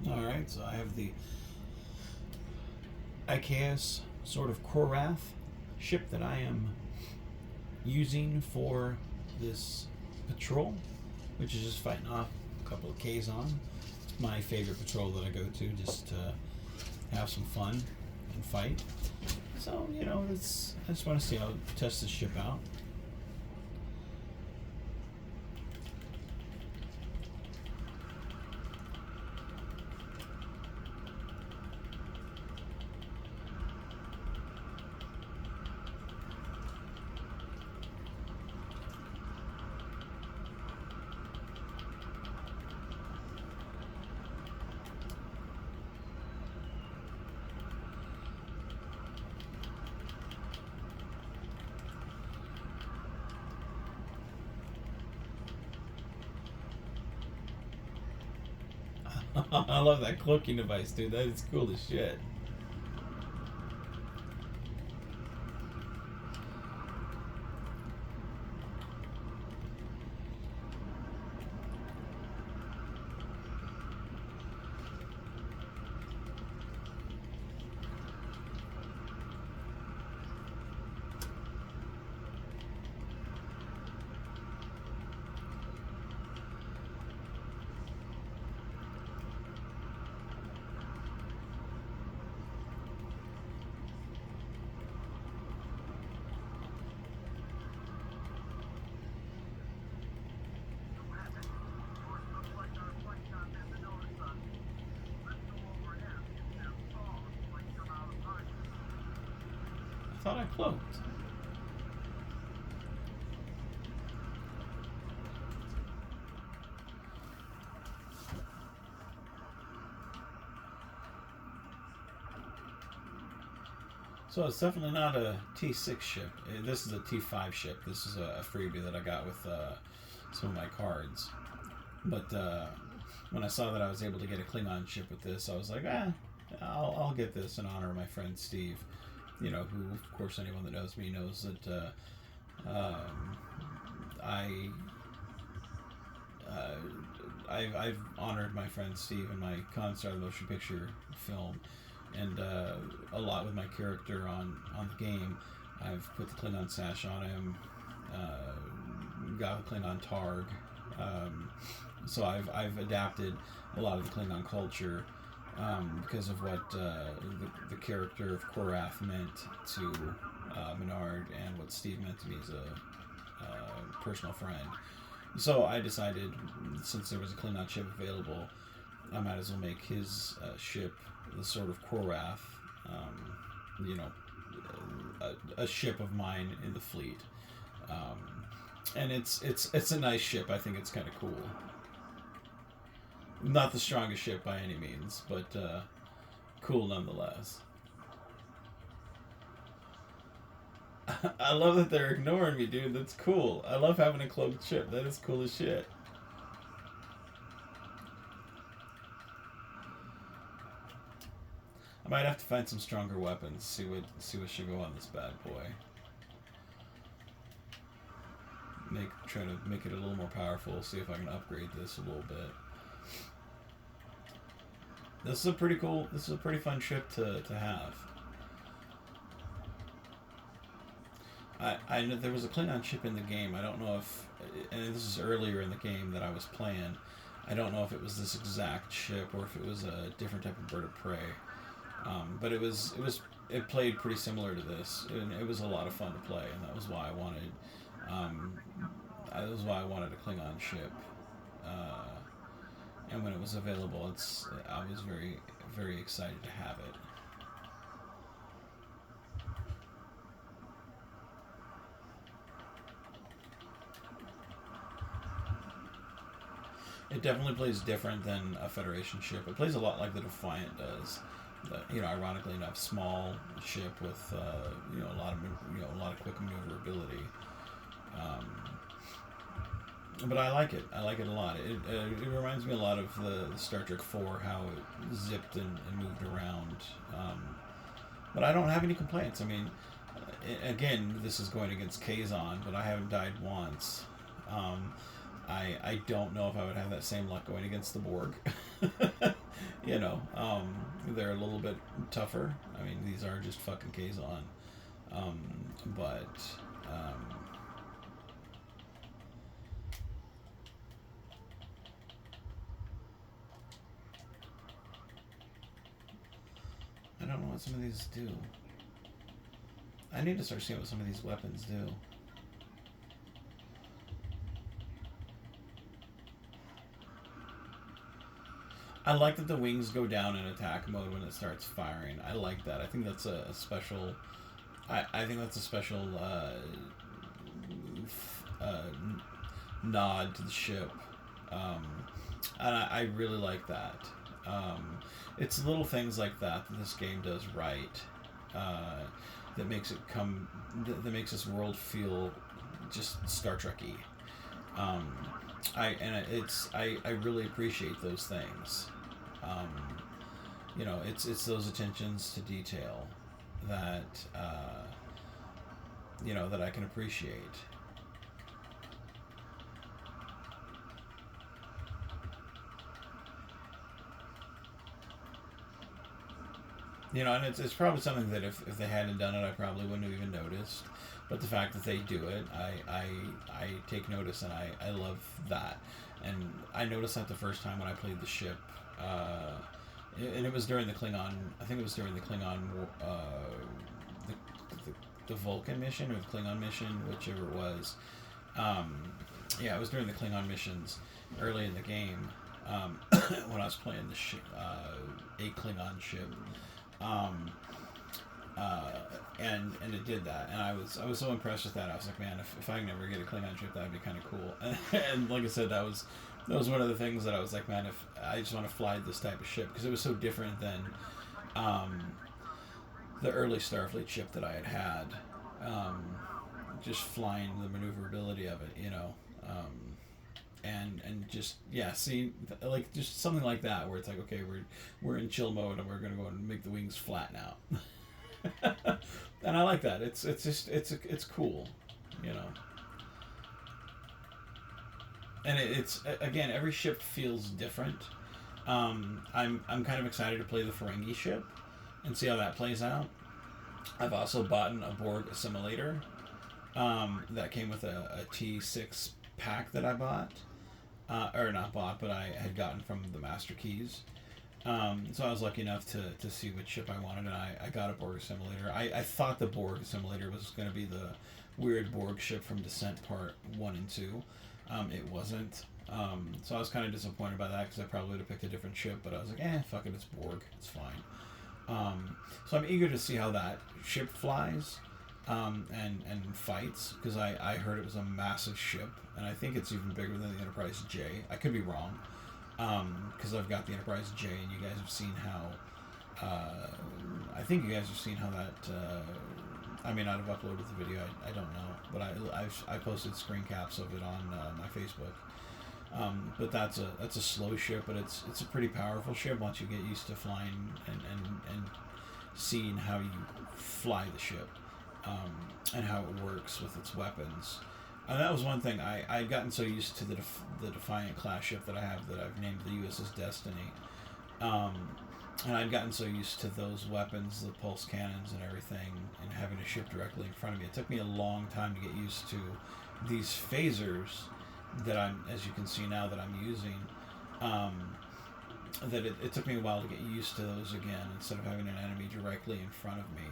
Alright, so I have the IKS sort of Korath ship that I am using for this patrol, which is just fighting off a couple of Kazon. It's my favorite patrol that I go to just to have some fun and fight. So, I just want to see how test this ship out. I love that cloaking device, dude. That is cool as shit. I thought I cloaked. So it's definitely not a T6 ship. This is a T5 ship. This is a freebie that I got with some of my cards. But when I saw that I was able to get a Klingon ship with this, I was like, I'll get this in honor of my friend Steve. Who, of course, anyone that knows me knows that I've honored my friend Steve in my Constar motion picture film, and a lot with my character on the game. I've put the Klingon sash on him, got the Klingon targ, so I've adapted a lot of the Klingon culture because of what the character of Korath meant to Menard and what Steve meant to me as a personal friend. So I decided, since there was a Klingon ship available, I might as well make his ship the sort of Korath, a ship of mine in the fleet. And it's a nice ship. I think it's kind of cool. Not the strongest ship by any means, but cool nonetheless. I love that they're ignoring me, dude. That's cool. I love having a cloaked ship. That is cool as shit. I might have to find some stronger weapons. See what should go on this bad boy. Try to make it a little more powerful. See if I can upgrade this a little bit. This is a pretty cool. This is a pretty fun ship to have. I know there was a Klingon ship in the game. I don't know if, and this is earlier in the game that I was playing. I don't know if it was this exact ship or if it was a different type of bird of prey. But it played pretty similar to this, and it was a lot of fun to play, and that was why I wanted. That was why I wanted a Klingon ship. And when it was available, I was very, very excited to have it. It definitely plays different than a Federation ship. It plays a lot like the Defiant does. Ironically enough, small ship with a lot of quick maneuverability. But I like it. I like it a lot. It reminds me a lot of the Star Trek 4, how it zipped and moved around. But I don't have any complaints. I mean, again, this is going against Kazon, but I haven't died once. I don't know if I would have that same luck going against the Borg. they're a little bit tougher. I mean, these are just fucking Kazon. Um, but I don't know what some of these do. I need to start seeing what some of these weapons do. I like that the wings go down in attack mode when it starts firing. I like that. I think that's a special. I think that's a special nod to the ship, and I really like that. It's little things like that this game does right, that makes it that makes this world feel just Star Trek-y. I really appreciate those things. It's those attentions to detail that that I can appreciate. And it's probably something that if they hadn't done it, I probably wouldn't have even noticed. But the fact that they do it, I take notice, and I love that. And I noticed that the first time when I played the ship, and it was during the Klingon. I think it was during the Klingon, the Vulcan mission or the Klingon mission, whichever it was. Yeah, it was during the Klingon missions early in the game, when I was playing a Klingon ship. And it did that, and I was so impressed with that. I was like, man, if I can ever get a Klingon ship, that would be kind of cool. And like I said, that was one of the things that I was like, man, if I just want to fly this type of ship, because it was so different than the early Starfleet ship that I had. Just flying the maneuverability of it, and just see, like, just something like that where it's like, okay, we're in chill mode and we're gonna go and make the wings flatten out. And I like that. It's cool, and it's again, every ship feels different. I'm kind of excited to play the Ferengi ship and see how that plays out. I've also bought a Borg assimilator that came with a T6 pack that I bought. Or not bought, but I had gotten from the Master Keys. So I was lucky enough to see which ship I wanted, and I got a Borg assimilator. I thought the Borg assimilator was going to be the weird Borg ship from Descent Part 1 and 2. It wasn't. So I was kind of disappointed by that, because I probably would have picked a different ship, but I was like, fuck it, it's Borg. It's fine. So I'm eager to see how that ship flies. And fights, because I heard it was a massive ship, and I think it's even bigger than the Enterprise J. I could be wrong, because I've got the Enterprise J, and you guys have seen how, I think you guys have seen how that, I may not have uploaded the video, I don't know, but I posted screen caps of it on my Facebook. But that's a slow ship, but it's a pretty powerful ship once you get used to flying and seeing how you fly the ship. And how it works with its weapons. And that was one thing. I'd gotten so used to the Defiant class ship that I have, that I've named the USS Destiny. And I'd gotten so used to those weapons, the pulse cannons and everything, and having a ship directly in front of me. It took me a long time to get used to these phasers that as you can see now, that I'm using. That it took me a while to get used to those again, instead of having an enemy directly in front of me.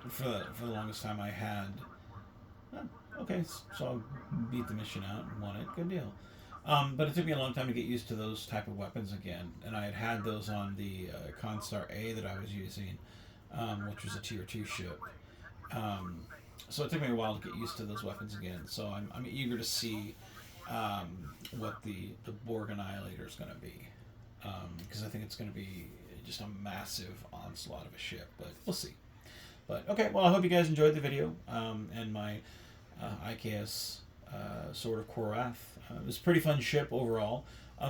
For the longest time I had, okay, so I'll beat the mission out and won it, good deal. But it took me a long time to get used to those type of weapons again, and I had those on the Constar A that I was using, which was a Tier 2 ship. So it took me a while to get used to those weapons again, so I'm eager to see what the Borg Annihilator is going to be, because I think it's going to be just a massive onslaught of a ship, but we'll see. But okay, well, I hope you guys enjoyed the video, and my IKS Sword of Korath. It was a pretty fun ship overall.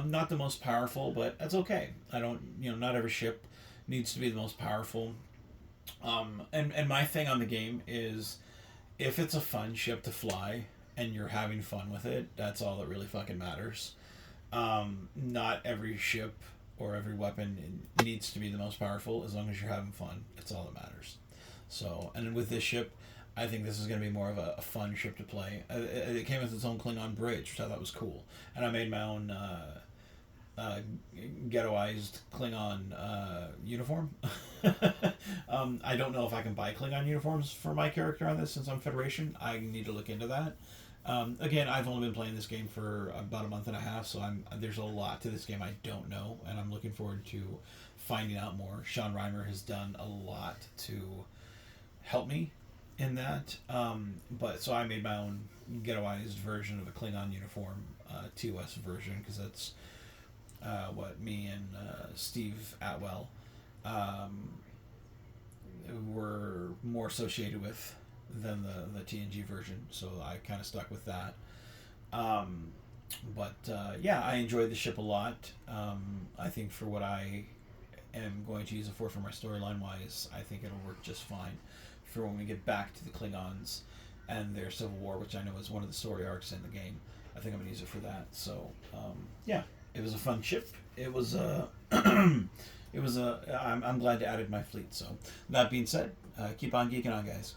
Not the most powerful, but that's okay. I don't, not every ship needs to be the most powerful. And my thing on the game is, if it's a fun ship to fly and you're having fun with it, that's all that really fucking matters. Not every ship or every weapon needs to be the most powerful. As long as you're having fun, it's all that matters. So, and with this ship, I think this is going to be more of a fun ship to play. It came with its own Klingon bridge, which I thought was cool, and I made my own uh, ghettoized Klingon uniform. I don't know if I can buy Klingon uniforms for my character on this since I'm Federation. I need to look into that. Again, I've only been playing this game for about a month and a half, so there's a lot to this game I don't know, and I'm looking forward to finding out more. Sean Reimer has done a lot to help me in that. But so I made my own ghettoized version of a Klingon uniform, TOS version, because that's what me and Steve Atwell were more associated with than the TNG version, so I kind of stuck with that. Yeah, I enjoyed the ship a lot. I think for what I am going to use it for my storyline wise, I think it'll work just fine for when we get back to the Klingons and their civil war, which I know is one of the story arcs in the game. I think I'm going to use it for that. So, yeah, it was a fun ship. It was a. I'm glad to added my fleet. So, that being said, keep on geeking on, guys.